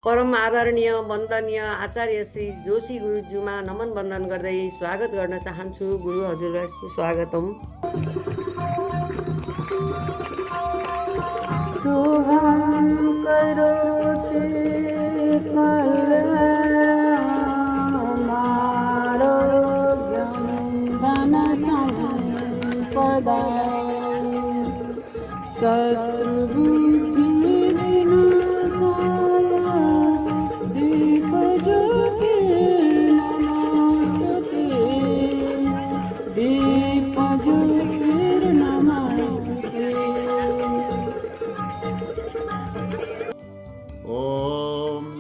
परम आदरणीय वन्दनीय आचार्य श्री जोशी गुरुज्यूमा नमन वन्दन गर्दै स्वागत गर्न चाहन्छु। गुरु हजुरलाई सुस्वागतम। शुभं करोति कल्याणमारोग्यं धनसम्पदां शत्रुबुद्धिविनाशाय दीपज्योतिर्नमोस्तुते दीपज्योतिर्नमोस्तुते। ॐ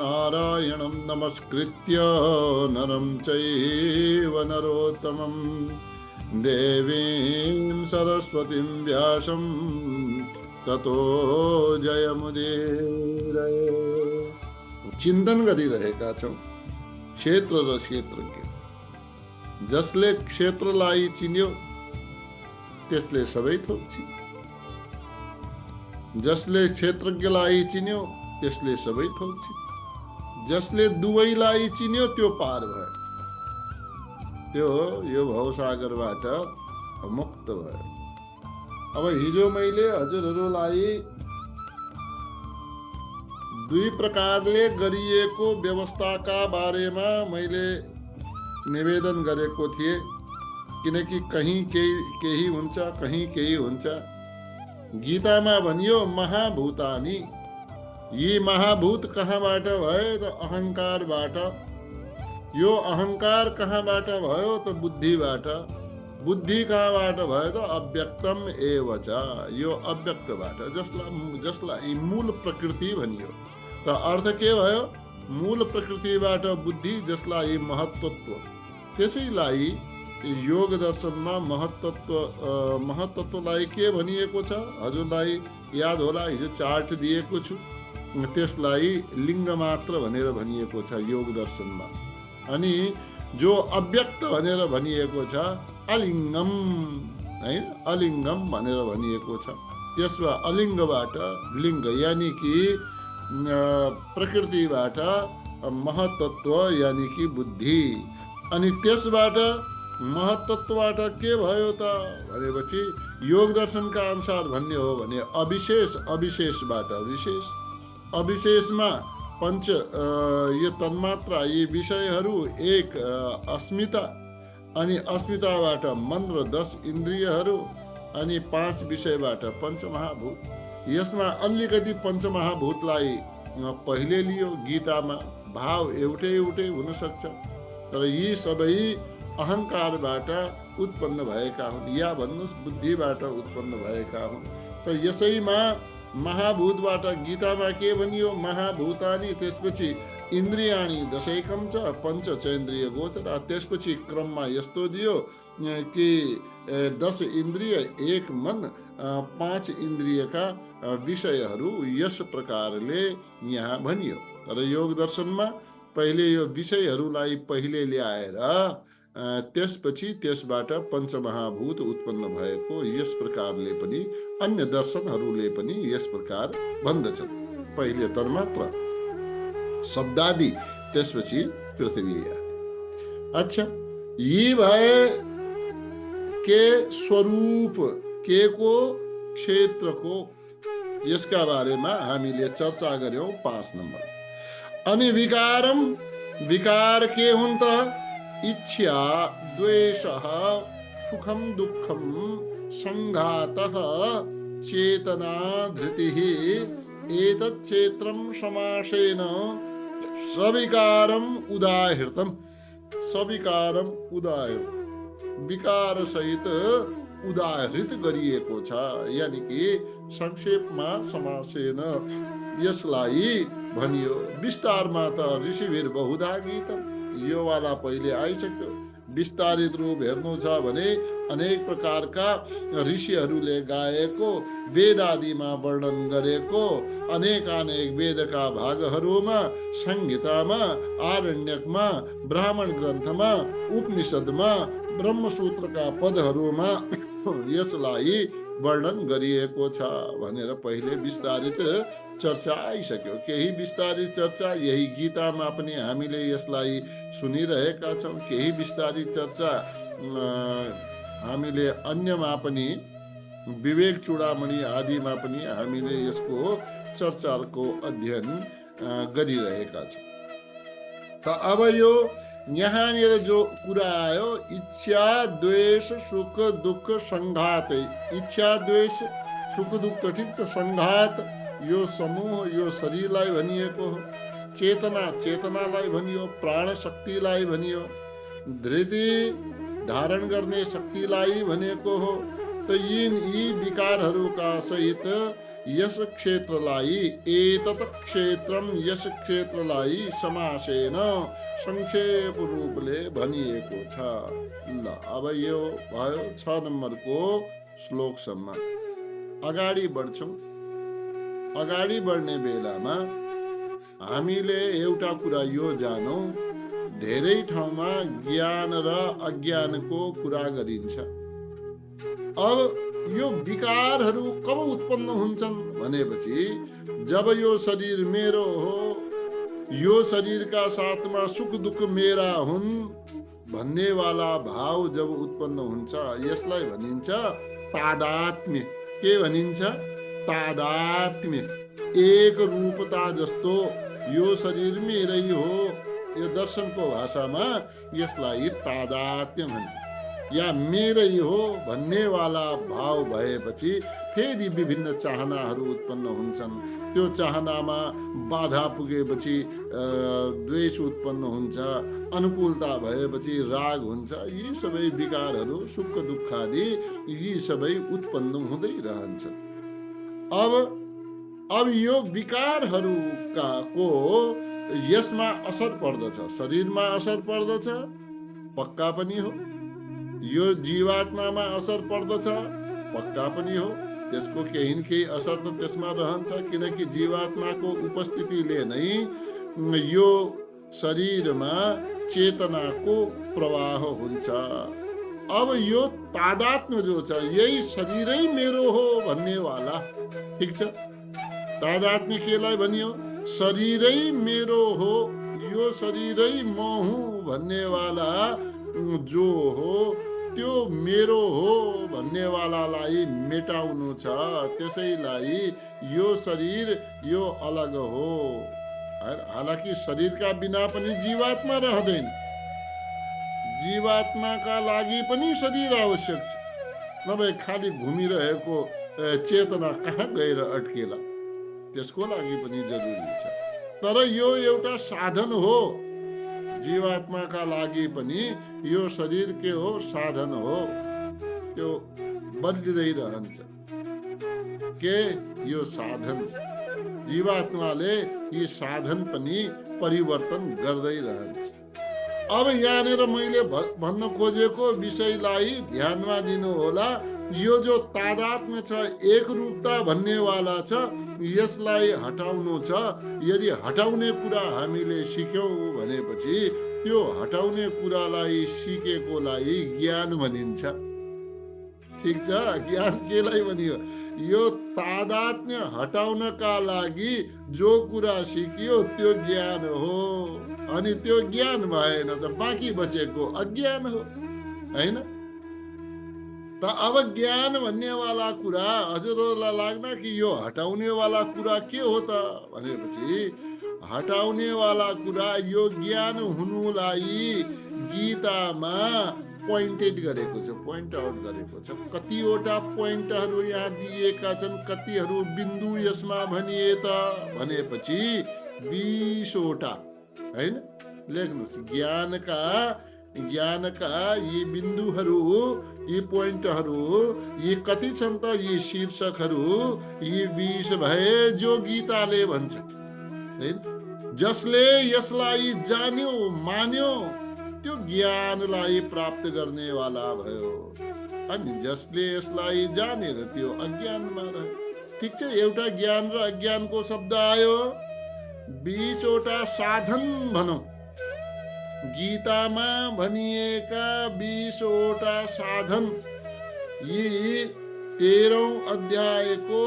नारायणं नमस्कृत्य नरं चैव नरोत्तमं देवीं सरस्वतीं व्यासं ततो जयमुदीरये। चिन्तन गरिरहेका छौं क्षेत्र र क्षेत्रज्ञ। जसले क्षेत्रलाई चिन्यो त्यसले सबै थोक चिन्यो, जसले क्षेत्रज्ञलाई चिन्यो त्यसले सबै थोक चिन्यो, जसले दुवैलाई चिन्यो त्यो पार भयो, त्यो यो भवसागरबाट मुक्त भयो। अब हिजो मैले हजुरहरूलाई दुई प्रकारले गरिएको व्यवस्थाका बारेमा मैले निवेदन गरेको थिएँ, किनकि कहीँ केही हुन्छ, कहीँ केही हुन्छ। गीतामा भनियो महाभूतानि, यी महाभूत कहाँबाट भयो त अहंकारबाट। यो अहंकार कहाँबाट भयो त बुद्धिबाट। बुद्धि कहाँबाट भयो त अव्यक्तम एवच, यो अव्यक्तबाट, जसलाई मूल प्रकृति भनियो। त अर्थ के भयो? मूल प्रकृतिबाट बुद्धि, जसलाई महत्त्व। त्यसैलाई योग दर्शनमा महत्त्वलाई के भनिएको छ हजुरलाई याद होला, हिजो चार्ट दिएको छु। त्यसलाई लिङ्ग मात्र भनेर भनिएको छ योग दर्शनमा। अनि जो अव्यक्त भनेर भनिएको छ अलिङ्गम, है, अलिङ्गम भनेर भनिएको छ। त्यसमा अलिङ्गबाट लिङ्ग यानि कि प्रकृतिबाट महत्त्व यानि कि बुद्धि। अनि त्यसबाट महत्त्वबाट के भयो त भनेपछि योग दर्शनका अनुसार भन्ने हो भने अविशेषबाट विशेष। अविशेषमा पंच यो तन्मात्रा, यी विषयहरू, एक अस्मिता, अनि अस्मिताबाट मन र 10 इन्द्रियहरू, अनि 5 विषयबाट पञ्चमहाभूत। यसमा अलिकति पञ्चमहाभूतलाई पहिले लियो गीतामा। भाव एउटै हुन सक्छ, तर यी सबै अहंकारबाट उत्पन्न भएका हुन्, या भन्नुहोस् बुद्धिबाट उत्पन्न भएका हुन्। त यसैमा महाभूतबाट गीतामा के भनियो? महाभूतानि, त्यसपछि इन्द्रियाणि दशैकम च पञ्चचेन्द्रिय गोचर। त्यसपछि क्रममा यस्तो दियो कि 10 इन्द्रिय, 1 मन, 5 इन्द्रियका विषयहरू यस प्रकारले यहाँ भनियो। तर योग दर्शनमा पहिले यो विषयहरूलाई पहिले ल्याएर त्यसपछि त्यसबाट पञ्चमहाभूत उत्पन्न भएको यस प्रकारले पनि अन्य दर्शनहरूले पनि यस प्रकार भन्दछन्। पहिले तन्मात्र, शब्दादि, त्यसपछि पृथ्वी आदि। अच्छा, यी भए के स्वरूप, के को क्षेत्रको, यसका बारेमा हामीले चर्चा गर्यौं 5 नम्बर। अनि विकारम, विकार के हुन् त? इच्छा, द्वेषः, सुखम दुःखम, संघातः, चेतना, धृतिः, एतत् क्षेत्रं समासेन सविकारम उदाहृतम। सविकारम उदाहृत, विकार सहित उदाहृत गरिएको छ, यानि कि संक्षेपमा समासेन यसलाई भनियो। विस्तारमा त ऋषिवीर बहुधा गीतम, यो वाला पहिले आइसक्यो। विस्तारित रूप हेर्नु छ भने अनेक प्रकारका ऋषिहरूले गाएको, वेद आदिमा वर्णन गरेको, अनेक वेदका भागहरूमा, संहितामा, आरण्यकमा, ब्राह्मण ग्रन्थमा, उपनिषदमा, ब्रह्मसूत्रका पदहरूमा यसलाई वर्णन गरिएको छ भनेर पहिले विस्तारित चर्चा आइसक्यो। केही विस्तारित चर्चा यही गीतामा पनि हामीले यसलाई सुनिरहेका छौँ। केही विस्तारित चर्चा हामीले अन्यमा पनि, विवेक चूडामणि आदिमा पनि हामीले यसको चर्चाको अध्ययन गरिरहेका छौँ। त अब यो यहाँनिर जो कुरा आयो, इच्छा द्वेष सुख दुःख संघात। इच्छा द्वेष सुख दुःख त ठिक छ, संघात यो समूह, यो शरीरलाई भनिएको हो। चेतना, चेतनालाई भनियो, प्राण शक्तिलाई भनियो, धृति धारण गर्ने शक्तिलाई भनेको हो। त यी विकारहरूका सहित यस क्षेत्रलाई, एतत् क्षेत्रम, यस क्षेत्रलाई समासेन संक्षेप रूपले भनिएको छ। ल अब यो भयो 6 नम्बरको श्लोकसम्म। अगाडि बढ्छौँ। अगाडि बढ्ने बेलामा हामीले एउटा कुरा यो जानौँ, धेरै ठाउँमा ज्ञान र अज्ञानको कुरा गरिन्छ। अब यो विकारहरू कब उत्पन्न हुन्छन् भनेपछि जब यो शरीर मेरो हो, यो शरीरका साथमा सुख दुःख मेरा हुन् भन्नेवाला भाव जब उत्पन्न हुन्छ, यसलाई भनिन्छ तादात्म्य। के भनिन्छ? तादात्म्य। एक रूपता जस्तो यो शरीर मेरै हो, यो दर्शनको भाषामा यसलाई तादात्म्य भन्छ। या मेरै हो भन्नेवाला भाव भएपछि फेरि विभिन्न चाहनाहरू उत्पन्न हुन्छन्। त्यो चाहनामा बाधा पुगेपछि द्वेष उत्पन्न हुन्छ, अनुकूलता भएपछि राग हुन्छ। यी सबै विकारहरू, सुख दुःख आदि यी सबै उत्पन्न हुँदै रहन्छ। अब यो विकारहरूका को यसमा असर पर्दछ, शरीरमा असर पर्दछ, पक्का पनि हो। यो जीवात्मामा असर पर्दछ, पक्का पनि हो। त्यसको केही न केही असर त त्यसमा रहन्छ, किनकि जीवात्माको उपस्थितिले नै यो शरीरमा चेतनाको प्रवाह हुन्छ। अब यो तादात्म्य जो छ, यही शरीरै मेरो हो भन्नेवाला, ठिक छ। तादात्म्य केलाई भनियो? शरीरै मेरो हो, यो शरीरै म हुँ भन्नेवाला जो हो, त्यो मेरो हो भन्नेवालालाई मेटाउनु छ। त्यसैलाई यो शरीर यो अलग हो। हालाकि शरीरका बिना पनि जीवात्मा रहँदैन, जीवात्माका लागि पनि शरीर आवश्यक छ। नभए खाली घुमिरहेको चेतना कहाँ गएर अड्केला? त्यसको लागि पनि जरुरी छ। तर यो एउटा साधन हो, जीवात्माका लागि पनि यो शरीर के हो? साधन हो। त्यो बदलिँदै रहन्छ। के यो साधन, जीवात्माले यी साधन पनि परिवर्तन गर्दै रहन्छ। अब यहाँनिर मैले भन्न खोजेको विषयलाई ध्यानमा दिनु होला। यो जो तादात्म्य छ, एक रूपता भन्नेवाला छ, यसलाई हटाउनु छ। यदि हटाउने कुरा हामीले सिक्यौँ भनेपछि त्यो हटाउने कुरालाई सिकेकोलाई ज्ञान भनिन्छ। ठिक छ। ज्ञान केलाई भनियो? यो तादात्म्य हटाउनका लागि जो कुरा सिकियो त्यो ज्ञान हो। अनि त्यो ज्ञान भएन त बाँकी बचेको अज्ञान हो, हैन? त अब ज्ञान भन्नेवाला कुरा हजुरहरूलाई लाग्न कि यो हटाउनेवाला कुरा के हो त भनेपछि, हटाउनेवाला कुरा यो ज्ञान हुनुलाई गीतामा पोइन्टेड गरेको छ, पोइन्ट आउट गरेको छ। कतिवटा पोइन्टहरू यहाँ दिएका छन्, कतिहरू बिन्दु यसमा भनिए त भनेपछि 20 वटा, हैन? लेख्नुहोस्, ज्ञानका यी बिन्दुहरू, यी पोइन्टहरू, यी कति छन् त? यी शीर्षकहरू यी 20 भए जो गीताले भन्छ, हैन? जसले यसलाई जान्यो, मान्यो, त्यो ज्ञानलाई प्राप्त गर्नेवाला भयो। अनि जसले यसलाई जानेन त्यो अज्ञानमा रह्यो। ठिक छ। एउटा ज्ञान र अज्ञानको शब्द आयो। 20 वटा साधन भनौँ, गीतामा भनिएका 20 वटा साधन, यी 13औं अध्यायको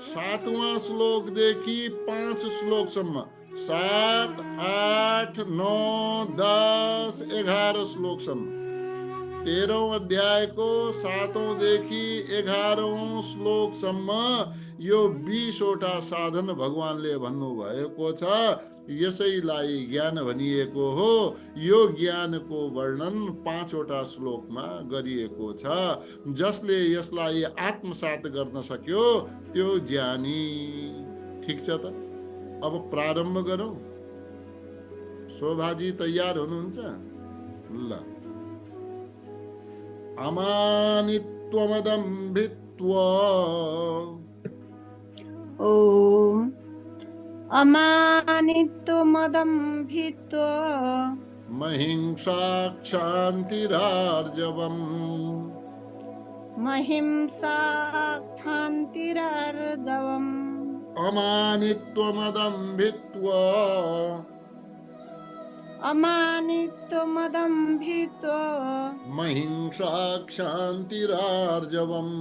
7वां श्लोकदेखि 5 श्लोकसम्म 7, 8, 9, 10, 11 श्लोकसम्म 13औं अध्यायको 7औंदेखि 11औं श्लोकसम्म यो 20वटा साधन भगवानले भन्नुभएको छ। यसैलाई ज्ञान भनिएको हो। यो ज्ञानको वर्णन 5वटा श्लोकमा गरिएको छ। जसले यसलाई आत्मसात गर्न सक्यो त्यो ज्ञानी। ठिक छ त, अब प्रारम्भ गरौँ। शोभाजी तयार हुनुहुन्छ? ल। अमानित्वमदम्भित्वा ॐ अमानित्वमदम्भित्वा महिंसा क्षान्तिरार्जवम् महिंसा क्षान्तिरार्जवम् अमानित्वमदम्भित्वा अमानित्वमदम्भित्वा महिंसा क्षान्तिरार्जवम्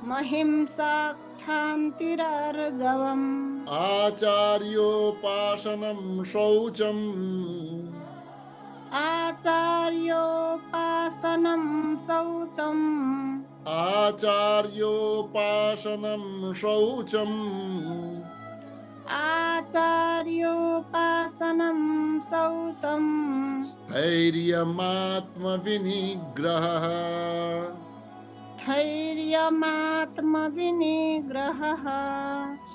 महिंसा क्षान्तिरार्जवम् आचार्योपासनं शौचम् आचार्योपासनं शौचम् आचार्योपासनं शौचम् आचार्योपासनं शौचम् स्थैर्यमात्मविनिग्रहः धैर्यमात्मविनिग्रहः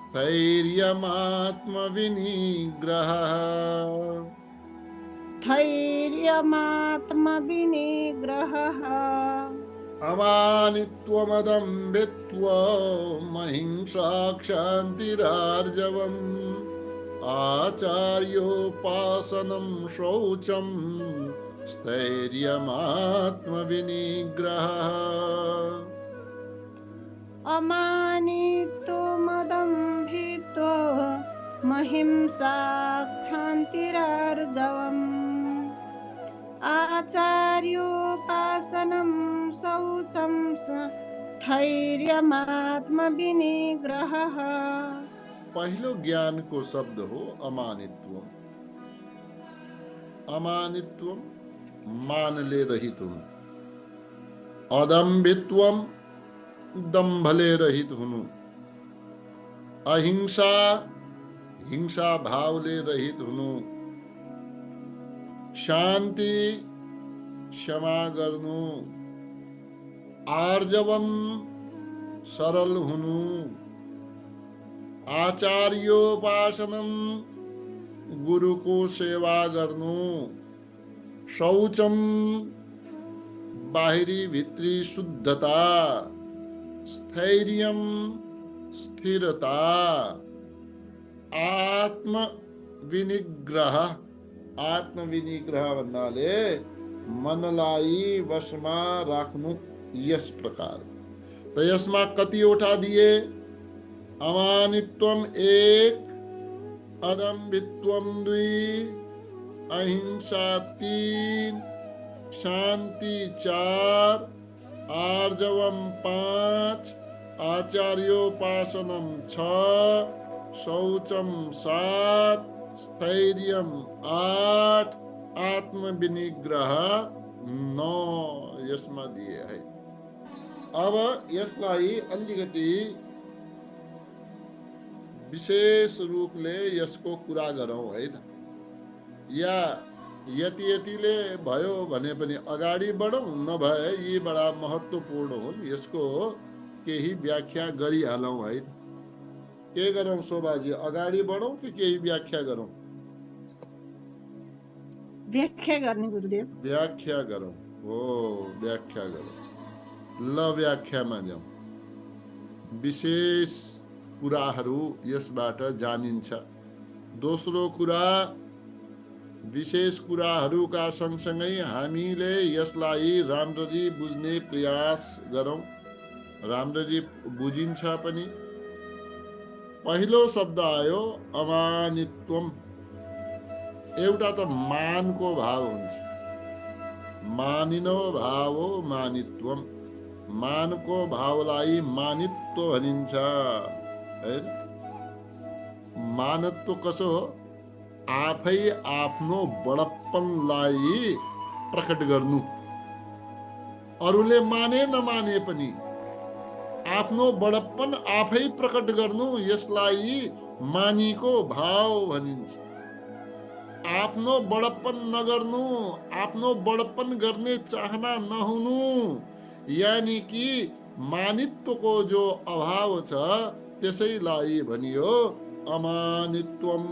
स्थैर्यमात्मविनिग्रहः धैर्यमात्मविनिग्रहः अमानित्वमदम्भित्वा महिंसा क्षान्तिरार्जवम् आचार्योपासनं शौचम् स्थैर्यमात्मविनिग्रहः अमानित्वमदम्भित्वा महिंसा क्षान्तिरार्जवम् आचार्योपासनं शौचं धैर्यमात्मविनिग्रहः। पहिलो ज्ञानको शब्द हो अमानित्व। अमानित्व मानले रहित हुनु, अदम्भित्वम दम्भले रहित हुनु, अहिंसा हिंसा भावले रहित हुनु, शान्ति क्षमा गर्नु, आर्जवम सरल हुनु, आचार्योपासनम गुरुको सेवा गर्नु, शौचम बाहिरी भित्री शुद्धता, स्थैर्यम स्थिरता, आत्म विनिग्रह। आत्मविनिग्रह भन्नाले मनलाई वशमा राख्नु। यस प्रकार त यसमा कतिवटा दिए? अमानित्वम 1, अदम्भित्वम 2, अहिंसा 3, शान्ति 4, आर्जवम 5, आचार्योपासनम 6, शौचम 7, स्थैर्यम 8, आत्मविनिग्रह 9 यसमा दिए है। अब यसलाई अलिकति विशेष रूपले यसको कुरा गरौँ है त। या यतिले भयो भने पनि अगाडि बढौँ, नभए यी बडा महत्त्वपूर्ण हुन्, यसको केही व्याख्या गरिहालौँ है त। के गरौँ शोभाजी, अगाडि बढौँ कि केही व्याख्या गरौँ? व्याख्या गर्ने गुरुदेव। व्याख्या गरौँ। हो, व्याख्या गरौँ। ल व्याख्यामा जाउँ। विशेष कुराहरू यसबाट जानिन्छ। दोस्रो कुरा, विशेष कुराहरूका सँगसँगै हामीले यसलाई राम्ररी बुझ्ने प्रयास गरौँ। राम्ररी बुझिन्छ पनि। पहिलो शब्द आयो अमानित्वम। एउटा त मानको भाव हुन्छ, मानिनो भाव हो मानित्वम। मानको भावलाई मानित्व भनिन्छ हैन। मानत्व कसो हो? आफै आफ्नो बडप्पनलाई प्रकट गर्नु। अरूले माने नमाने पनि आफ्नो बडप्पन आफै प्रकट गर्नु, यसलाई मानीको भाव भनिन्छ। आफ्नो बडप्पन नगर्नु, आफ्नो बडप्पन गर्ने चाहना नहुनु, यानी कि मानित्वको जो अभाव छ त्यसैलाई भनियो अमानित्वम।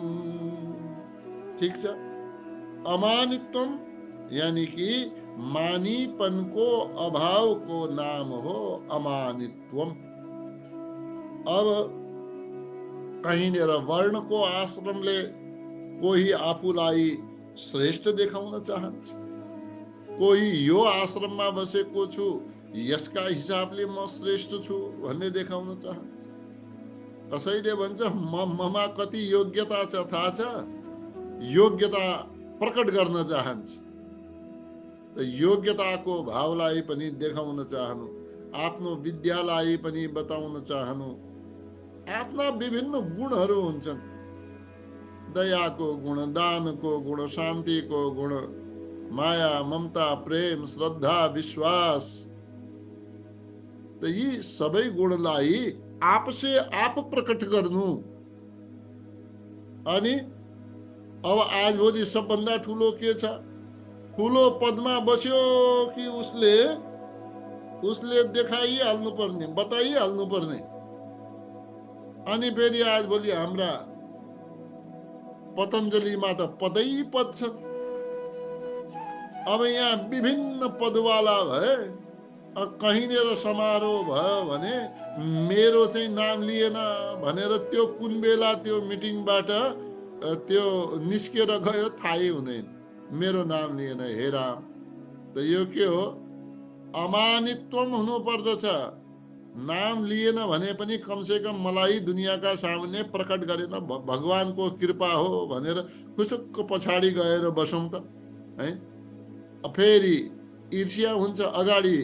ठीक छ, अमानित्वम यानी कि मानीपनको अभावको नाम हो अमानित्वम। अब कहीँनिर वर्णको आश्रमले कोही आफूलाई श्रेष्ठ देखाउन चाहन्छ, कोही यो आश्रममा बसेको छु यसका हिसाबले म श्रेष्ठ छु भन्ने देखाउन चाहन्छ। कसैले भन्छ ममा कति योग्यता छ थाहा छ, योग्यता प्रकट गर्न चाहन्छ। योग्यताको भावलाई पनि देखाउन चाहनु, आफ्नो विद्यालाई पनि बताउन चाहनु। आफ्ना विभिन्न गुणहरू हुन्छन्, दयाको गुण, दानको गुण, शान्तिको गुण, माया, ममता, प्रेम, श्रद्धा, विश्वास। त यी सबै गुणलाई आपसे आप प्रकट गर्नु। अनि अब आज भोलि सबभन्दा ठुलो के छ? ठुलो पदमा बस्यो कि उसले देखाइहाल्नु पर्ने, बताइहाल्नु पर्ने। अनि फेरि आज भोलि हाम्रा पतञ्जलिमा त पदै पद छ। अब यहाँ विभिन्न पदवाला भए, कहीँनिर समारोह भयो भने मेरो चाहिँ नाम लिएन भनेर त्यो कुन बेला त्यो मिटिङबाट त्यो निस्केर गयो थाहै हुँदैन, मेरो नाम लिएन। हेरा, त यो के हो? अमानित्वम हुनु पर्दछ। नाम लिएन भने पनि कमसेकम मलाई दुनियाँका सामने प्रकट गरेन, भगवानको कृपा हो भनेर खुसुक्क पछाडि गएर बसौँ त है। फेरि ईर्ष्या हुन्छ। अगाडि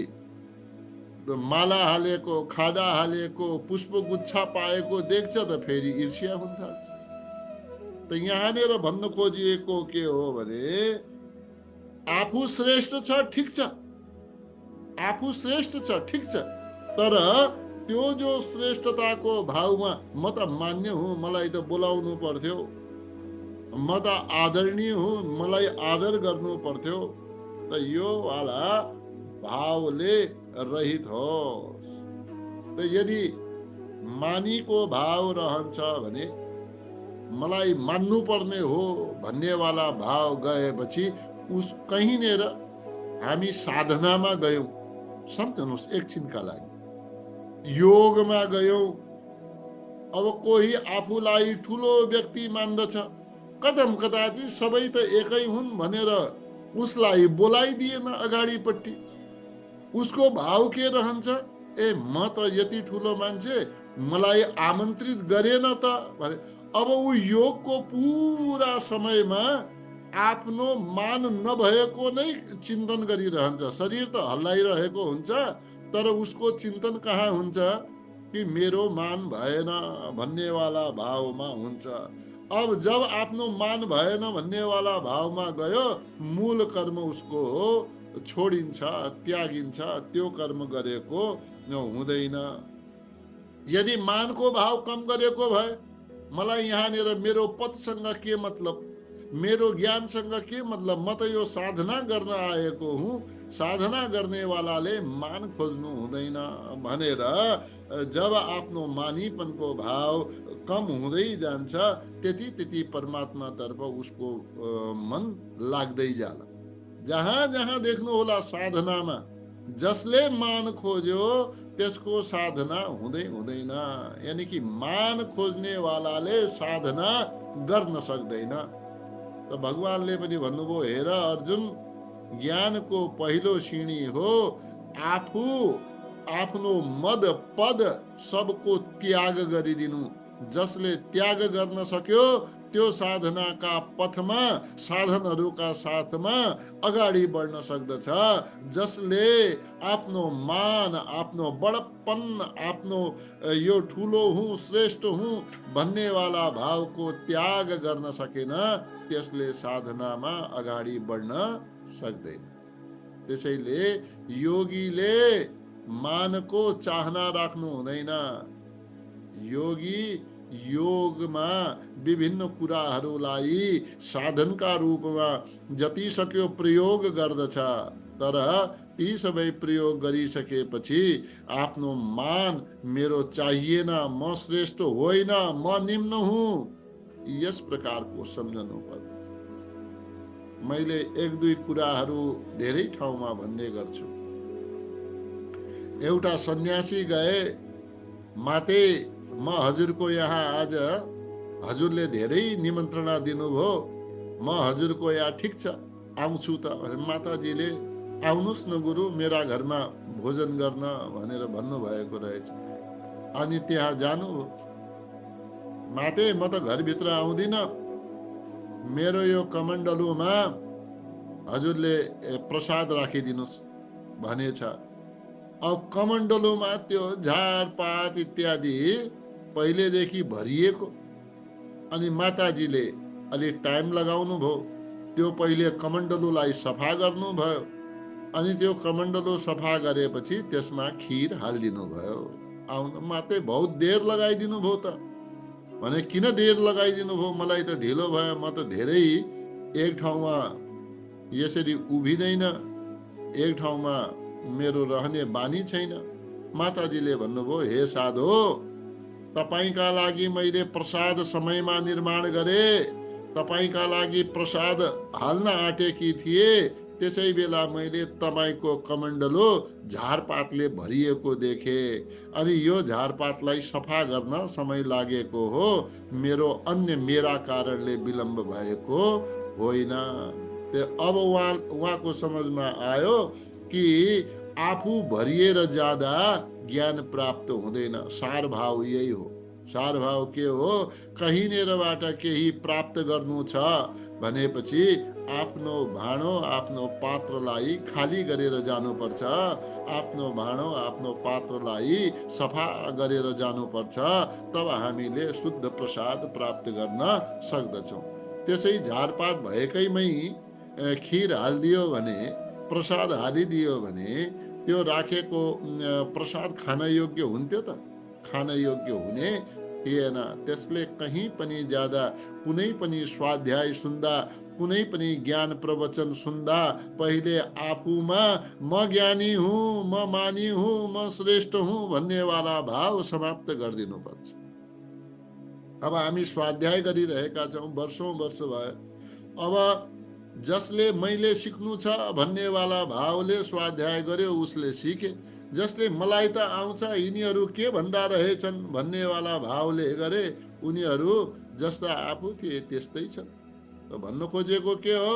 माला हालेको, खादा हालेको, पुष्पगुच्छा पाएको देख्छ त फेरि ईर्ष्या हुन थाल्छ। त यहाँनिर भन्न खोजिएको के हो भने आफू श्रेष्ठ छ, ठिक छ, आफू श्रेष्ठ छ, ठिक छ, तर त्यो जो श्रेष्ठताको भावमा म त मान्य हुँ, मलाई त बोलाउनु पर्थ्यो, म त आदरणीय हुँ, मलाई आदर गर्नु पर्थ्यो, त यो वाला भावले रहित होस्। त यदि मानीको भाव रहन्छ भने मलाई मान्नु पर्ने हो भन्ने वाला भाव गएपछि उस कहीँनिर हामी साधनामा गयौँ, सम्झनुहोस् एकछिनका लागि, योगमा गयौँ। अब कोही आफूलाई ठुलो व्यक्ति मान्दछ, कदम कदाचित सबै त एकै हुन् भनेर उसलाई बोलाइदिएन अगाडिपट्टि। उसको भाव के रहन्छ? ए म त यति ठुलो मान्छे, मलाई आमन्त्रित गरेन त भने। अब ऊ योगको पुरा समयमा आफ्नो मान नभएको नै चिन्तन गरिरहन्छ। शरीर त हल्लाइरहेको हुन्छ, तर उसको चिन्तन कहाँ हुन्छ कि मेरो मान भएन भन्ने वाला भावमा हुन्छ। अब जब आफ्नो मान भएन भन्ने वाला भावमा गयो, मूल कर्म उसको छोडिन्छ, त्यागिन्छ, त्यो कर्म गरेको हुँदैन। यदि मानको भाव कम गरेको भए मलाई यहाँनिर मेरो पदसँग के मतलब, मेरो ज्ञानसँग के मतलब, म त यो साधना गर्न आएको हुँ, साधना गर्ने वालाले मान खोज्नु हुँदैन भनेर जब आफ्नो मानीपनको भाव कम हुँदै जान्छ, त्यति त्यति परमात्मातर्फ उसको मन लाग्दै जाला। जहाँ जहाँ देख्नु होला साधनामा जसले मान खोज्यो त्यसको साधना हुँदै हुँदैन। यानी कि मान खोज्ने वालाले साधना गर्न सक्दैन। त भगवानले पनि भन्नुभयो, हेर अर्जुन, ज्ञानको पहिलो सिँढी हो आफू आफ्नो मद पद सबको त्याग गरिदिनु। जसले त्याग गर्न सक्यो त्यो साधनाका पथमा साधनहरूका साथमा अगाडि बढ्न सक्दछ, जसले आफ्नो मान, आफ्नो बडप्पन, आफ्नो यो ठुलो हुँ, श्रेष्ठ हुँ भन्नेवाला भावको त्याग गर्न सकेन, त्यसले साधनामा अगाडि बढ्न सक्दैन। त्यसैले योगीले मानको चाहना राख्नु हुँदैन। योगी योगमा विभिन्न कुराहरूलाई साधनका रूपमा जति सक्यो प्रयोग गर्दछ, तर ती सबै प्रयोग गरिसकेपछि आफ्नो मान, मेरो चाहिएन, म श्रेष्ठ होइन, म निम्न हुँ, यस प्रकारको सम्झनु पर्दछ। मैले एक दुई कुराहरू धेरै ठाउँमा भन्ने गर्छु। एउटा सन्यासी गए, माते म हजुरको यहाँ आज, हजुरले धेरै निमन्त्रणा दिनुभयो, म हजुरको यहाँ ठिक छ आउँछु त। माताजीले आउनुहोस् न गुरु मेरा घरमा भोजन गर्न भनेर भन्नुभएको रहेछ। अनि त्यहाँ जानुभयो। माते म त घरभित्र आउँदिन, मेरो यो कमण्डलुमा हजुरले प्रसाद राखिदिनुहोस् भनेछ। अब कमण्डलुमा त्यो झारपात इत्यादि पहिलेदेखि भरिएको, अनि माताजीले अलि टाइम लगाउनु भयो, त्यो पहिले कमण्डलुलाई सफा गर्नुभयो, अनि त्यो कमण्डलु सफा गरेपछि त्यसमा खीर हालिदिनु भयो। आउनु मात्रै बहुत देर लगाइदिनु भयो त भने, किन देर लगाइदिनु भयो, मलाई त ढिलो भयो, म त धेरै एक ठाउँमा यसरी उभिँदैन, एक ठाउँमा मेरो रहने बानी छैन। माताजीले भन्नुभयो, हे साधो, तपाईका लागि मैले प्रसाद समयमा निर्माण गरे, तपाईका लागि प्रसाद हाल्न आँटेकी थिए, त्यसै बेला मैले तपाईको कमण्डलो झारपातले भरिएको देखे, अनि यो झारपातलाई सफा गर्न समय लागेको हो, मेरो अन्य मेरा कारणले विलम्ब भएको होइन। अब उहाँको समझमा आयो कि आफू भरिएर जाँदा ज्ञान प्राप्त हुँदैन। सार भाव यही हो। सार भाव के हो, कहीँनेरबाट केही प्राप्त गर्नु छ भनेपछि आफ्नो भाँडो, आफ्नो पात्रलाई खाली गरेर जानुपर्छ, आफ्नो भाँडो, आफ्नो पात्रलाई सफा गरेर जानुपर्छ, तब हामीले शुद्ध प्रसाद प्राप्त गर्न सक्दछौँ। त्यसै झारपात भएकैमै खीर हालिदियो भने, प्रसाद हालिदियो भने त्यो राखेको प्रसाद खान योग्य हुन्थ्यो त? खान योग्य हुने थिएन। त्यसले कहीँ पनि जाँदा, कुनै पनि स्वाध्याय सुन्दा, कुनै पनि ज्ञान प्रवचन सुन्दा पहिले आफूमा म ज्ञानी हुँ, म मानी हुँ, म श्रेष्ठ हुँ भन्नेवाला भाव समाप्त गरिदिनुपर्छ। अब हामी स्वाध्याय गरिरहेका छौँ, वर्षौँ वर्ष भयो। अब जसले मैले सिक्नु छ भन्नेवाला भावले स्वाध्याय गर्यो, उसले सिके। जसले मलाई त आउँछ, यिनीहरू के भन्दा रहेछन् भन्नेवाला भावले गरे, उनीहरू जस्ता आफू थिए त्यस्तै छ। भन्नु खोजेको के हो,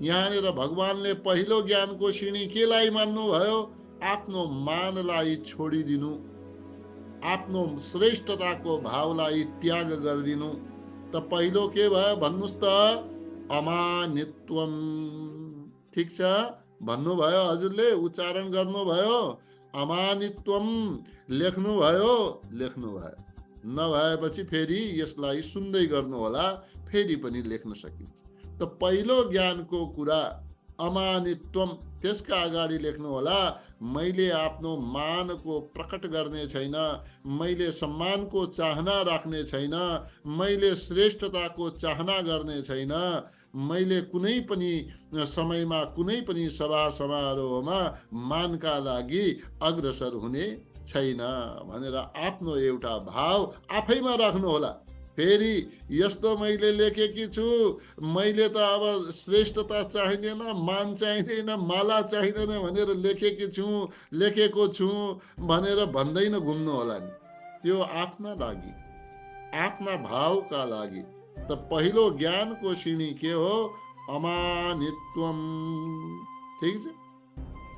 यहाँनिर भगवानले पहिलो ज्ञानको सिँढी केलाई मान्नुभयो? आफ्नो मानलाई छोडिदिनु, आफ्नो श्रेष्ठताको भावलाई त्याग गरिदिनु। त पहिलो के भयो भन्नुहोस् त? अमानित्वम। ठिक छ, भन्नुभयो, हजुरले उच्चारण गर्नुभयो, अमानित्वम लेख्नुभयो, लेख्नुभयो। नभएपछि फेरि यसलाई सुन्दै गर्नुहोला, फेरि पनि लेख्न सकिन्छ। त पहिलो ज्ञानको कुरा अमानित्वम, त्यसका अगाडि लेख्नुहोला, मैले आफ्नो मानको प्रकट गर्ने छैन, मैले सम्मानको चाहना राख्ने छैन, मैले श्रेष्ठताको चाहना गर्ने छैन, मैले कुनै पनि समयमा, कुनै पनि सभा समारोहमा मानका लागि अग्रसर हुने छैन भनेर आफ्नो एउटा भाव आफैमा राख्नुहोला। फेरि यस्तो मैले लेखेकी छु, मैले त अब श्रेष्ठता चाहिँदैन, मान चाहिँदैन, माला चाहिँदैन भनेर लेखेको छु भनेर भन्दै नघुम्नु होला नि। त्यो आफ्ना लागि, आफ्ना भावका लागि। त पहिलो ज्ञानको सिँढी के हो? अमानित्वम। ठिक छ।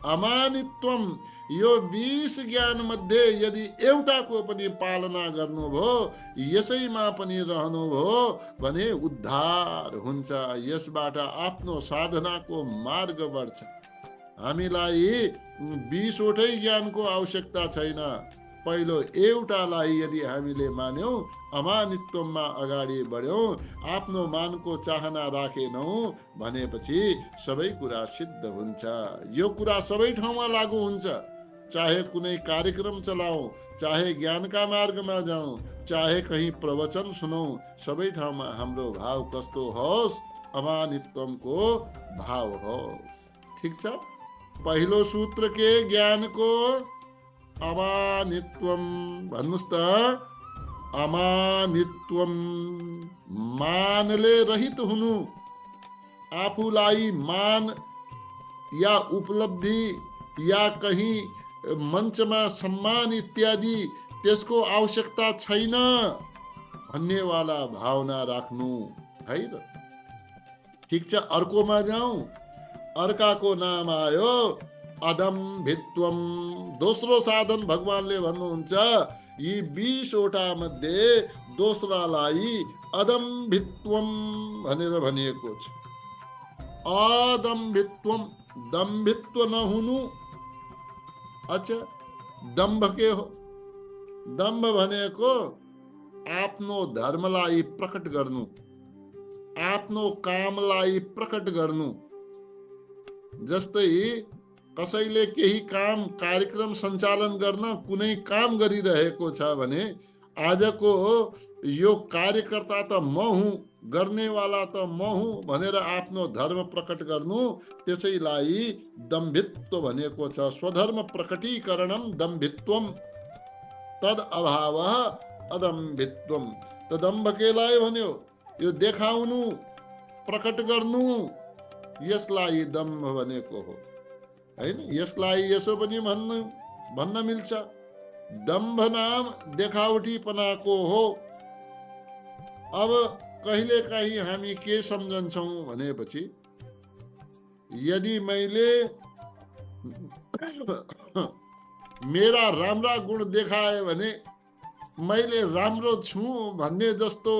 अमानित्वम, यो 20 ज्ञान मध्ये यदि एउटाको पनि पालना गर्नुभयो, यसैमा पनि रहनुभयो भने उद्धार हुन्छ, यसबाट आफ्नो साधनाको मार्ग बढ्छ। हामीलाई 20 वटै ज्ञानको आवश्यकता छैन, पहिलो एउटालाई यदि हामीले मान्यौं, अमानित्वमा अगाडि बढ्यौं, आफ्नो मानको चाहना राखेनौं भनेपछि सबै कुरा सिद्ध हुन्छ। यो कुरा सबै ठाउँमा लागू हुन्छ, चाहे कुनै कार्यक्रम चलाऊ, चाहे ज्ञानका मार्गमा जाउँ, चाहे कहीँ प्रवचन सुनौ, सबै ठाउँमा हाम्रो भाव कस्तो होस्, अमानित्वको भाव होस्। ठीक छ, पहिलो सूत्र के ज्ञानको अमानित्वम भन्नुस् त। अमानित्वम मानले रहित हुनु, आफूलाई मान या उपलब्धि या कहीं मञ्चमा सम्मान इत्यादि त्यसको आवश्यकता छैन भन्नेवाला भावना राख्नु है त। ठिक छ, अर्कोमा जाउँ। अर्काको नाम आयो अदम्भित्वम। दोस्रो साधन भगवानले भन्नुहुन्छ, यी 20 वटा मध्ये दोस्रालाई अदम्भित्वम भनेर भनिएको छ। अदम्भित्वम, दम्भित्व नहुनु। अच्छा, दम्भ के हो? दम्भ भनेको आफ्नो धर्मलाई प्रकट गर्नु, आफ्नो कामलाई प्रकट गर्नु। जस्तै कसैले केही काम कार्यक्रम सञ्चालन गर्न कुनै काम गरिरहेको छ भने आजको यो कार्यकर्ता त म हुँ, गर्नेवाला त म हुँ भनेर आफ्नो धर्म प्रकट गर्नु, त्यसैलाई दम्भित्व भनेको छ। स्वधर्म प्रकटीकरणम दम्भित्वम, तद अभावः अदम्भित्वम। त दम्भ केलाई भन्यो? यो देखाउनु, प्रकट गर्नु, यसलाई दम्भ भनेको हो हैन। यसलाई यसो पनि भन्न मिल्छ, दम्भ नाम देखावटीपनाको हो। अब कहिले काहीँ हामी के सम्झन्छौँ भनेपछि, यदि मैले मेरा राम्रा गुण देखाए भने मैले राम्रो छु भन्ने जस्तो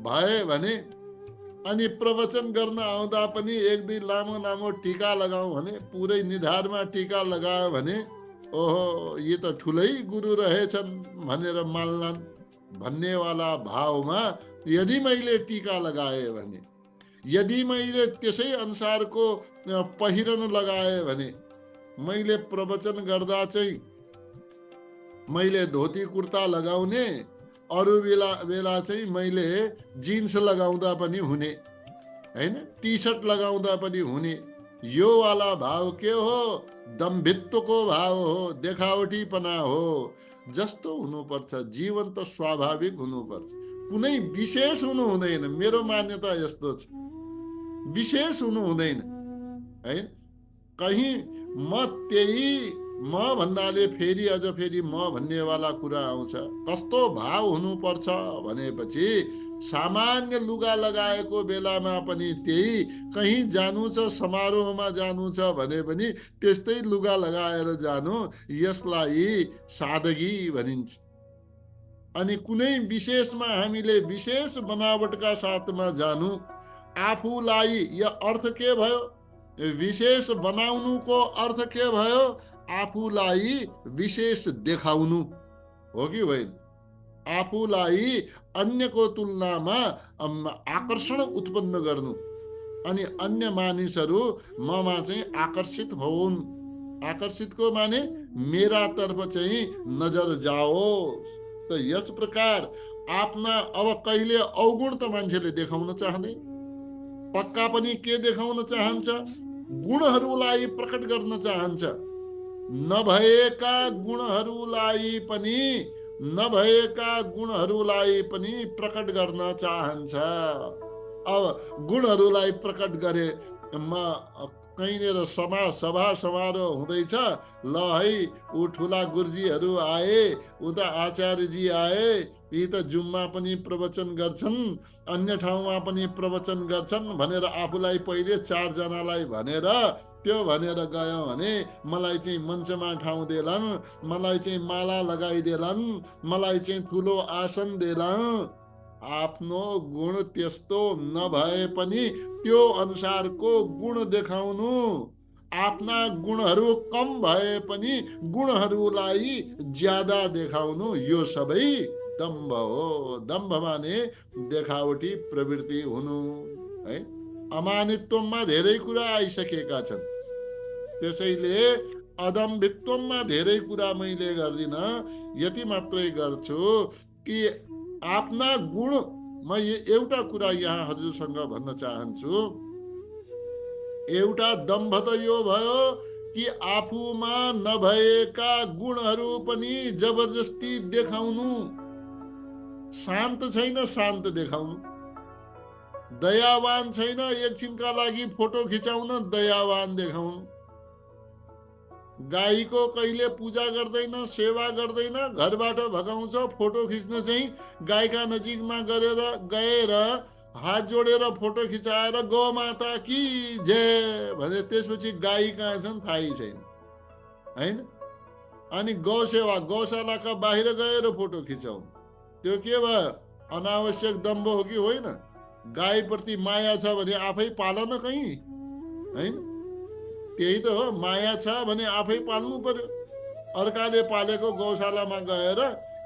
भए भने, अनि प्रवचन गर्न आउँदा पनि एक दुई लामो लामो टीका लगाऊ भने, पुरै निधारमा टीका लगायो भने, ओहो ये त ठुलै गुरु रहेछन् भनेर मान्लान् भन्नेवाला भावमा यदि मैले टीका लगाए भने, यदि मैले त्यसै अनुसारको पहिरन लगाए भने, मैले प्रवचन गर्दा चाहिँ मैले धोती कुर्ता लगाउने, अरू बेला चाहिँ मैले जिन्स लगाउँदा पनि हुने हैन, टी सर्ट लगाउँदा पनि हुने। यो वाला भाव के हो? दम्भित्वको भाव हो, देखावटीपना हो। जस्तो हुनुपर्छ, जीवन त स्वाभाविक हुनुपर्छ, कुनै विशेष हुनु हुँदैन। मेरो मान्यता यस्तो छ, विशेष हुनु हुँदैन है। कहीँ म त्यही, म भन्नाले फेरि अझ फेरि म भन्नेवाला कुरा आउँछ। कस्तो भाव हुनुपर्छ भनेपछि, सामान्य लुगा लगाएको बेलामा पनि त्यही, कहीँ जानु छ समारोहमा जानु छ भने पनि त्यस्तै लुगा लगाएर जानु, यसलाई सादगी भनिन्छ। अनि कुनै विशेषमा हामीले विशेष बनावटका साथमा जानु, आफूलाई, यो अर्थ के भयो? विशेष बनाउनुको अर्थ के भयो? आफूलाई विशेष देखाउनु हो कि होइन? आफूलाई अन्यको तुलनामा आकर्षण उत्पन्न गर्नु, अनि अन्य मानिसहरू ममा चाहिँ आकर्षित होउन्। आकर्षितको माने मेरा तर्फ चाहिँ नजर जाओस्। त यस प्रकार आफ्ना, अब कहिले अवगुण त मान्छेले देखाउन चाहँदैन, पक्का पनि के देखाउन चाहन्छ? गुणहरूलाई प्रकट गर्न चाहन्छ। नभएका गुणहरूलाई पनि प्रकट गर्न चाहन्छ। अब गुणहरूलाई प्रकट गरे, म कहीँनिर सभा समारोह हुँदैछ, ल है ऊ ठुला गुरुजीहरू आए, उता आचार्यजी आए, यी त जुममा पनि प्रवचन गर्छन्, अन्य ठाउँमा पनि प्रवचन गर्छन् भनेर आफूलाई पहिले 4 जनालाई भनेर त्यो भनेर गयो भने मलाई चाहिँ मञ्चमा ठाउँ देलान्, मलाई चाहिँ माला लगाइदेलान्, मलाई चाहिँ ठुलो आसन देलान्। आफ्नो गुण त्यस्तो नभए पनि त्यो अनुसारको गुण देखाउनु, आफ्ना गुणहरू कम भए पनि गुणहरूलाई ज्यादा देखाउनु, यो सबै दम्भ हो। दम्भ माने देखावटी प्रवृत्ति हुनु है। अमानित्वमा धेरै कुरा आइसकेका छन्, त्यसैले अदम्भित्वमा धेरै कुरा मैले गर्दिन, यति मात्रै गर्छु कि आफ्ना गुण, म एउटा कुरा यहाँ हजुरसँग भन्न चाहन्छु। एउटा दम्भ त यो भयो कि आफूमा नभएका गुणहरू पनि जबरजस्ती देखाउनु। शान्त छैन, शान्त देखाउनु। दयावान छैन, एकछिनका लागि फोटो खिचाउन दयावान देखाउनु। गाईको कहिले पूजा गर्दैन, सेवा गर्दैन, घरबाट भगाउँछ, फोटो खिच्न चाहिँ गाईका नजिकमा गएर हात जोडेर फोटो खिचाएर गौमाता की जय भने त्यसपछि गाई कहाँ छन् थाहै छैन हैन। अनि गौसेवा, गौशालाका बाहिर गएर फोटो खिचाउनु, त्यो के भयो? अनावश्यक दम्भ हो कि होइन? गाईप्रति माया छ भने आफै पाल न कहीँ हैन। त्यही त हो, माया छ भने आफै पाल्नु पर्यो। अर्काले पालेको गौशालामा गएर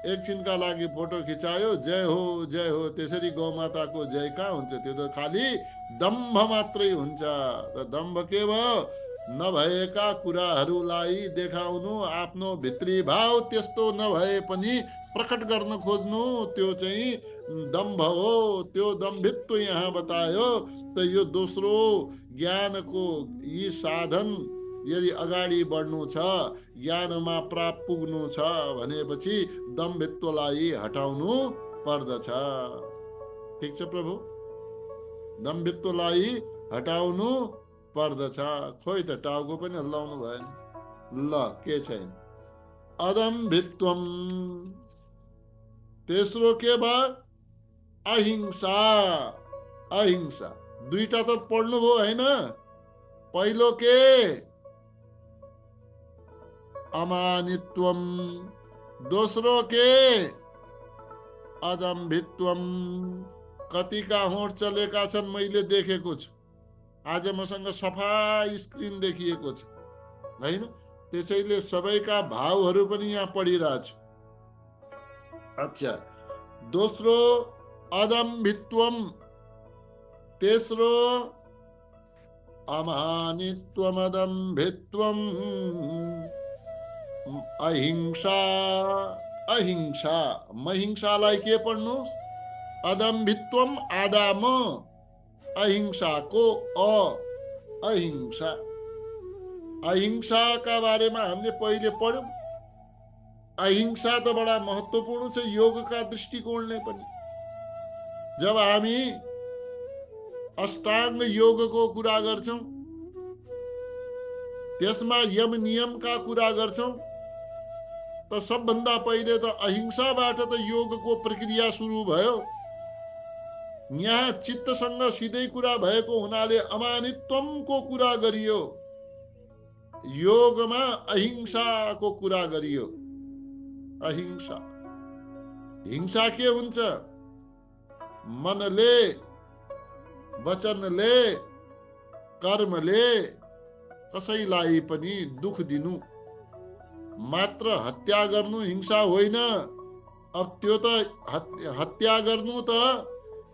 एकछिनका लागि फोटो खिचायो, जय हो, त्यसरी गौमाताको जय कहाँ हुन्छ? त्यो त खालि दम्भ मात्रै हुन्छ। दम्भ के भयो? नभएका कुराहरूलाई देखाउनु, आफ्नो भित्री भाव त्यस्तो नभए पनि प्रकट गर्न खोज्नु, त्यो चाहिँ दम्भ हो। त्यो दम्भित्व यहाँ बतायो। त यो दोस्रो ज्ञानको यी साधन यदि अगाडि बढ्नु छ, ज्ञानमा प्राप्त पुग्नु छ भनेपछि दम्भित्वलाई हटाउनु पर्दछ। ठिक छ प्रभु, दम्भित्वलाई हटाउनु पर्दछ। खोइ त टाउको पनि हल्लाउनु भएन। ल के छैन? अदम्भित्वम। तेस्रो के भयो? अहिंसा। अहिंसा दुईटा त पढ्नु भयो हैन? पहिलो के? अमानित्वम। दोस्रो के? अदम्भित्वम। कतिका होठ चलेका छन् मैले देखेको छु। आज मसँग सफा स्क्रिन देखिएको छ हैन। त्यसैले सबैका भावहरू पनि यहाँ पढिरहेछु। अच्छा, दोस्रो अदम्भित्वम, तेस्रो अमानित्वम, अदम्भित्वम, अहिंसा। अहिंसा, महिंसालाई के पढ्नु? अदम्भित्वम आदाम, अहिंसाको अहिंसा। अहिंसाका बारेमा हामीले पहिले पढ्यौं। अहिंसा त बडा महत्त्वपूर्ण छ योगका दृष्टिकोणले पनि। जब हामी अष्टाङ्ग योगको कुरा गर्छौं, त्यसमा यम नियमका कुरा गर्छौं, त सबभन्दा पहिले त अहिंसाबाट त योगको प्रक्रिया सुरु भयो। यहाँ चित्तसँग सिधै कुरा भएको हुनाले अमानित्वमको कुरा गरियो, योगमा अहिंसाको कुरा गरियो। अहिंसा, हिंसा के हुन्छ? मनले, वचनले, कर्मले कसैलाई पनि दुख दिनु। मात्र हत्या गर्नु हिंसा होइन। अब त्यो त हत्या गर्नु त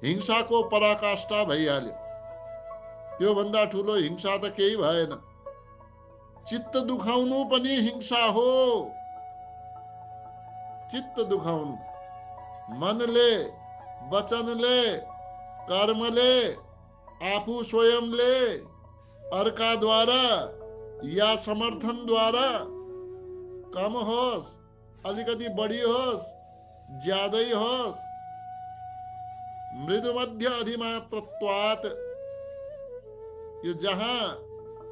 हिंसाको पराकाष्ठा भइहाल्यो। त्यो भन्दा ठुलो हिंसा त केही भएन। चित्त दुखाउनु पनि हिंसा हो। चित्त दुखाउनु मनले, वचनले, कर्मले, आफू स्वयंले, अर्काद्वारा या समर्थनद्वारा, कम होस्, अलिकति बढी होस्, ज्यादै होस्, मृदु मध्य अधिमात्रत्वात्, यो जहाँ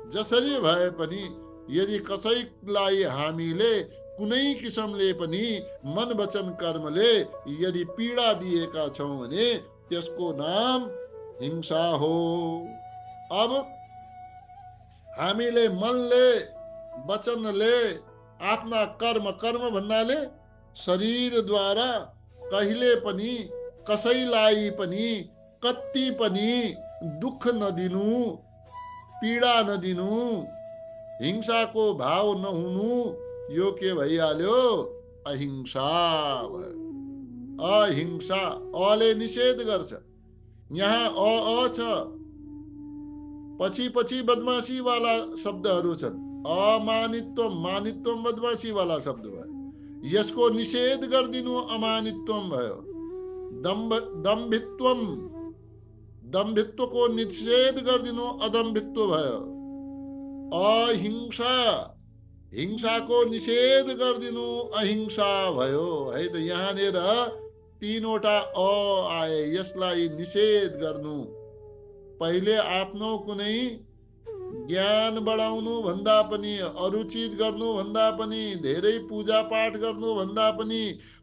जसरी भए पनि यदि कसैलाई हामीले कुनै किसिमले पनि मन वचन कर्मले यदि पीडा दिएका छौं भने त्यसको नाम हिंसा हो। अब हामीले मनले वचनले आफ्ना कर्म भन्नाले शरीरद्वारा कहिले पनि कसैलाई पनि कति पनि दुख नदिनु, पीडा नदिनु, हिंसाको भाव नहुनु, यो के भइहाल्यो? अहिंसा भयो। अहिंसा अले निषेध गर्छ। यहाँ अ छ, पछि बदमाशी वाला शब्दहरू छन्। अमानित्वम, मानित्वम बदमाशी वाला शब्द भयो। यसको निषेध गरिदिनु अमानित्वम भयो। दम्भित्वम, दम्भित्वको निषेध गरिदिनु अदम्भित्व भयो। अहिंसा, हिंसाको निषेध गरिदिनु अहिंसा भयो। है त यहाँनिर तीनवटा अ आए। यसलाई निषेध गर्नु, पहिले आफ्नो कुनै ज्ञान बढाउनु भन्दा पनि, अरू चिज गर्नु भन्दा पनि, धेरै पूजा पाठ गर्नु भन्दा पनि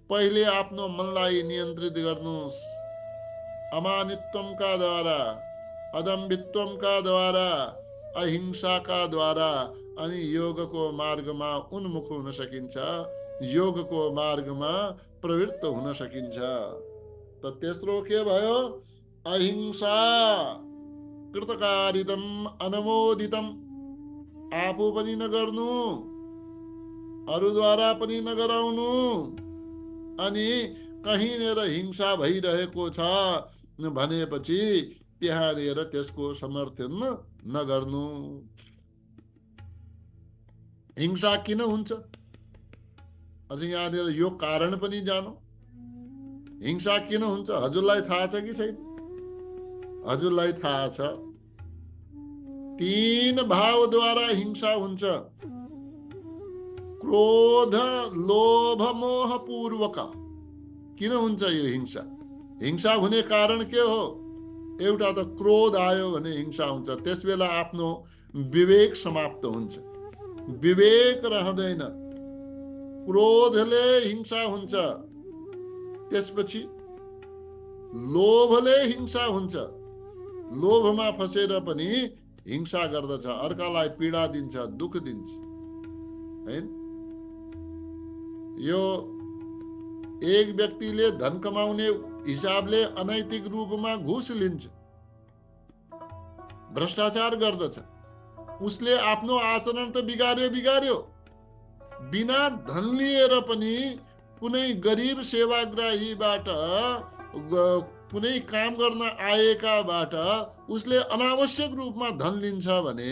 पहिले आफ्नो मनलाई नियन्त्रित गर्नुस्। अमानित्वमका द्वारा, अदम्भित्वमका द्वारा, अहिंसाका द्वारा अनि योगको मार्गमा उन्मुख हुन सकिन्छ, योगको मार्गमा प्रवृत्त हुन सकिन्छ। त तेस्रो के भयो? अहिंसा कृतकारितम अनुमोदितम, आफू पनि नगर्नु, अरूद्वारा पनि नगराउनु, अनि कहीँनिर हिंसा भइरहेको छ भनेपछि त्यहाँनिर त्यसको समर्थन नगर्नु। हिंसा किन हुन्छ? अझ यहाँनिर यो कारण पनि जानु। हिंसा किन हुन्छ हजुरलाई थाहा छ कि छैन? हजुरलाई थाहा छ, 3 भावद्वारा हिंसा हुन्छ। क्रोध, लोभ, मोह पूर्वक। किन हुन्छ यो हिंसा? हिंसा हुने कारण के हो? एउटा त क्रोध आयो भने हिंसा हुन्छ। त्यसबेला आफ्नो विवेक समाप्त हुन्छ, विवेक रहँदैन, क्रोधले हिंसा हुन्छ। त्यसपछि लोभले हिंसा हुन्छ। लोभमा फसेर पनि हिंसा गर्दछ, अर्कालाई पीडा दिन्छ, दुख दिन्छ। हैन? यो एक व्यक्तिले धन कमाउने हिसाबले अनैतिक रूपमा घुस लिन्छ, भ्रष्टाचार गर्दछ। उसले आफ्नो आचरण त बिगार्यो। बिना धन लिएर पनि कुनै गरिब सेवाग्राहीबाट, कुनै काम गर्न आएकाबाट उसले अनावश्यक रूपमा धन लिन्छ भने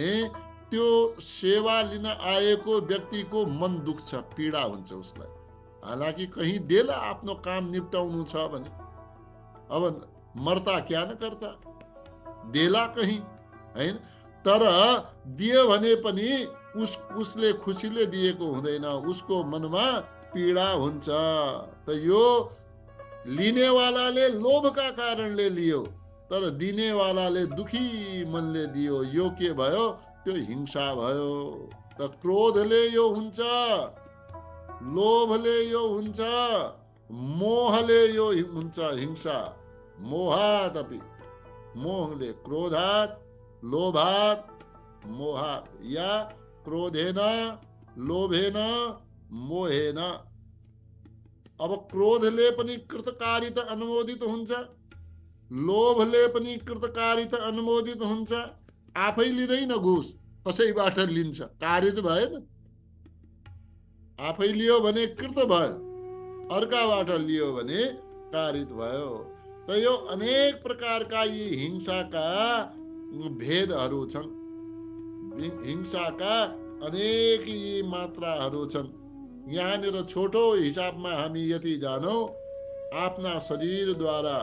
त्यो सेवा लिन आएको व्यक्तिको मन दुख्छ, पीडा हुन्छ उसलाई। हालांकि कहीं देला आफ्नो काम निप्टाउनु छ भने, अब मर्ता क्या न करता, देला कहीं, हैन? तर दियो भने पनि उसले खुसीले दिएको हुँदैन, उसको मनमा पीडा हुन्छ। त यो लिनेवालाले लोभका कारणले लियो, तर दिनेवालाले दुखी मनले दियो। यो के भयो? त्यो हिंसा भयो। त क्रोधले यो हुन्छ, लोभले यो हुन्छ, मोहले यो हुन्छ हिंसा। मोहात् अपि, मोहले, क्रोधात्, लोभात्, मोहात्, या क्रोधेन, लोभेन, मोहेन। अब क्रोधले पनि कृतकारिता अनुमोदित हुन्छ, लोभले पनि कृतकारिता अनुमोदित हुन्छ। आफै लिँदैन घुस, कसैबाट लिन्छ, कारित भएन। आफै लियो भने कृत भयो, अर्काबाट लियो भने कारित भयो। त यो अनेक प्रकारका यी हिंसाका भेदहरू छन्, हिंसाका अनेक यी मात्राहरू छन्। यहाँनिर छोटो हिसाबमा हामी यति जानौं, आफ्ना शरीरद्वारा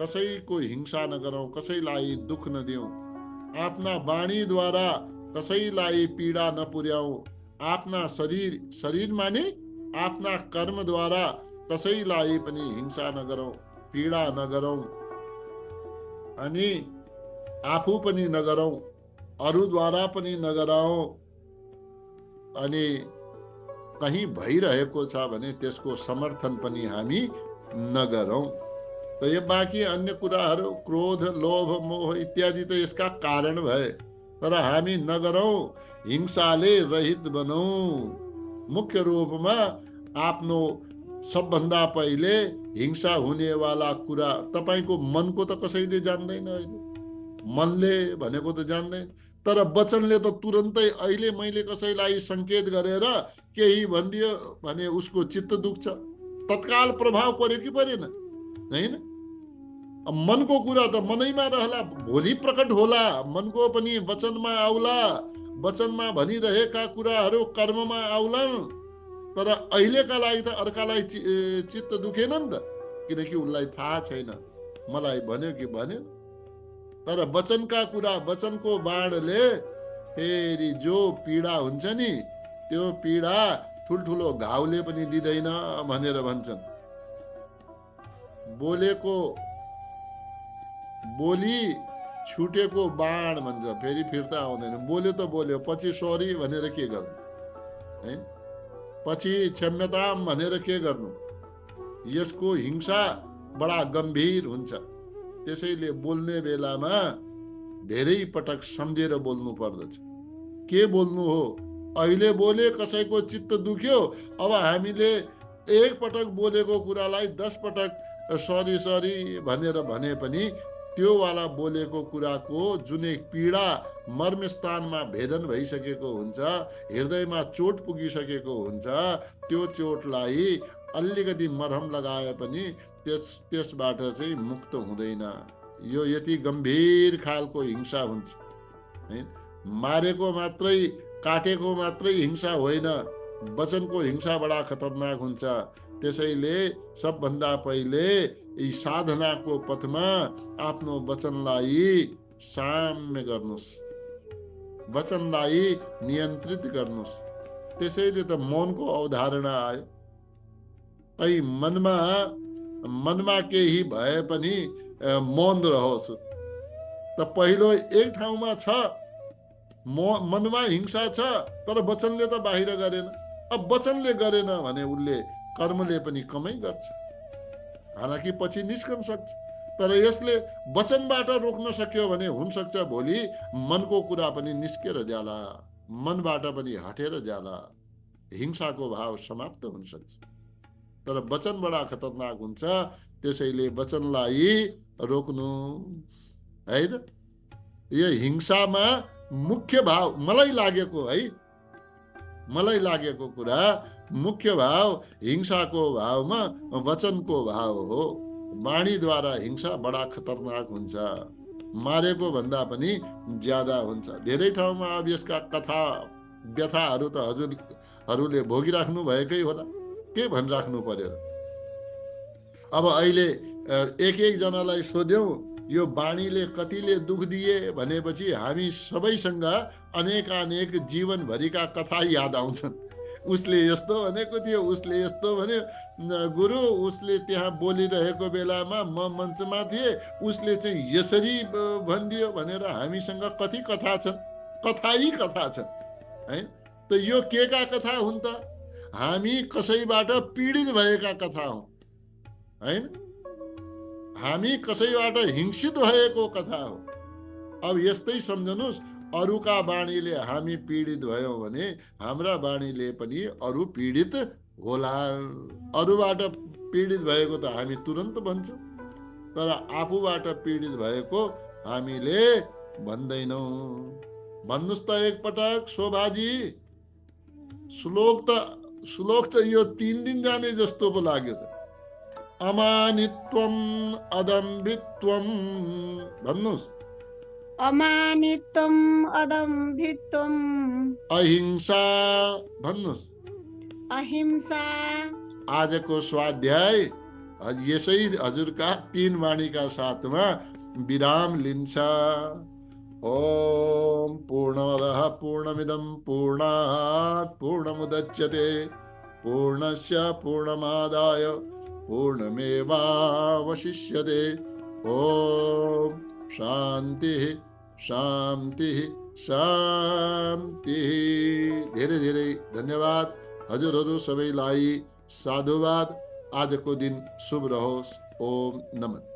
कसैको हिंसा नगरौं, कसैलाई दुख नदिउँ। आफ्ना वाणीद्वारा कसैलाई पीडा नपुर्याउँ। आफ्ना शरीर माने आफ्ना कर्मद्वारा कसैलाई पनि हिंसा नगरौं, पीडा नगरौं, अनि आफू पनि नगरौं। अरूद्वारा पनि नगराउँ अनि कहीँ भइरहेको छ भने त्यसको समर्थन पनि हामी नगरौँ। त यो बाँकी अन्य कुराहरू क्रोध लोभ मोह इत्यादि त यसका कारण भए, तर हामी नगरौँ, हिंसाले रहित बनौँ। मुख्य रूपमा आफ्नो सबभन्दा पहिले हिंसा हुनेवाला कुरा तपाईँको मनको त कसैले जान्दैन, अहिले मनले भनेको त जान्दैन, तर वचनले त तुरन्तै अहिले मैले कसैलाई सङ्केत गरेर केही भनिदियो भने उसको चित्त दुख्छ, तत्काल प्रभाव पर्यो कि परेन, होइन? मनको कुरा त मनैमा रहला, भोलि प्रकट होला, मनको पनि वचनमा आउला, वचनमा भनिरहेका कुराहरू कर्ममा आउलान्, तर अहिलेका लागि त अर्कालाई चित्त दुखेन नि त, किनकि उसलाई थाहा छैन मलाई भन्यो कि भनेन। तर वचनका कुरा, वचनको बाणले फेरि जो पीडा हुन्छ नि, त्यो पीडा ठुल्ठुलो घाउले पनि दिँदैन भनेर भन्छन्। बोली छुटेको बाण भन्छ, फेरि फिर्ता आउँदैन। बोल्यो त बोल्यो, पछि सरी भनेर के गर्नु, है? पछि क्षम्यताम भनेर के गर्नु? यसको हिंसा बडा गम्भीर हुन्छ। त्यसैले बोल्ने बेलामा धेरै पटक सम्झेर बोल्नु पर्दछ। के बोल्नु हो? अहिले बोले कसैको चित्त दुख्यो, अब हामीले एक पटक बोलेको कुरालाई 10 पटक सरी भनेर भने पनि त्यो वाला बोलेको कुराको जुन एक पीडा मर्मस्थानमा भेदन भइसकेको हुन्छ, हृदयमा चोट पुगिसकेको हुन्छ, त्यो चोटलाई अलिकति मरहम लगाए पनि त्यसबाट चाहिँ मुक्त हुँदैन। यो यति गम्भीर खालको हिंसा हुन्छ, है? मारेको मात्रै, काटेको मात्रै हिंसा होइन, वचनको हिंसा बडा खतरनाक हुन्छ। त्यसैले सबभन्दा पहिले यी साधनाको पथमा आफ्नो वचनलाई साम्य गर्नुस्, वचनलाई नियन्त्रित गर्नुस्। त्यसैले त मौनको अवधारणा आयो। कहीँ मनमा केही भए पनि मौन रहोस्। त पहिलो एक ठाउँमा छ, मनमा हिंसा छ, तर वचनले त बाहिर गरेन। अब वचनले गरेन भने उसले कर्मले पनि कमै गर्छ, हालाकि पछि निस्कन सक्छ। तर यसले वचनबाट रोक्न सक्यो भने हुनसक्छ भोलि मनको कुरा पनि निस्केर जाला, मनबाट पनि हटेर जाला, हिंसाको भाव समाप्त हुन सक्छ। तर वचन बडा खतरनाक हुन्छ, त्यसैले वचनलाई रोक्नु, है त? यो हिंसामा मुख्य भाव मलाई लागेको कुरा मुख्य भाव हिंसाको भावमा वचनको भाव हो। वाणीद्वारा हिंसा बडा खतरनाक हुन्छ, मारेको भन्दा पनि ज्यादा हुन्छ। धेरै ठाउँमा अब यसका कथा व्यथाहरू त हजुरहरूले भोगिराख्नु भएकै होला, के भनिराख्नु पर्यो र? अब अहिले एक जनालाई सोध्यौं यो वाणीले कतिले दुख दिए भनेपछि हामी सबैसँग अनेक जीवनभरिका कथा याद आउँछन्। उसले यस्तो भनेको थियो, उसले यस्तो भन्यो, गुरु उसले त्यहाँ बोलिरहेको बेलामा म मञ्चमा थिएँ, उसले चाहिँ यसरी भनिदियो भनेर हामीसँग कति कथा छन्, कथा छन्, है? त यो के का कथा हुन् त? हामी कसैबाट पीडित भएका कथा हौं, हैन? हामी कसैबाट हिंसित भएको कथा हो। अब यस्तै सम्झनुस्, अरूका वाणीले हामी पीडित भयौं भने हाम्रा वाणीले पनि अरू पीडित होला। अरूबाट पीडित भएको त हामी तुरन्त भन्छौं, तर आफूबाट पीडित भएको हामीले भन्दैनौं। भन्नुस् त एकपटक शोभाजी, श्लोक त यो 3 दिन जाने जस्तो पो लाग्यो त। अमानित्वम अदम्भित्वम भन्नुस्। अमानित्वम अदम्भित्वम अहिंसा भन्नुस्। अहिंसा। आजको स्वाध्याय यसै हजुरका 3 वाणीका साथमा विराम लिन्छ। ओम पूर्णमदः पूर्णमिदं पूर्णात् पूर्णमुदच्यते पूर्णस्य पूर्णमादाय पूर्णमेवावशिष्यते। ओम शांति शांति शान्ति। धेरै धेरै धन्यवाद हजुरहरू सबैलाई। साधुवाद। आजको दिन शुभ रहोस्। ओम नमः।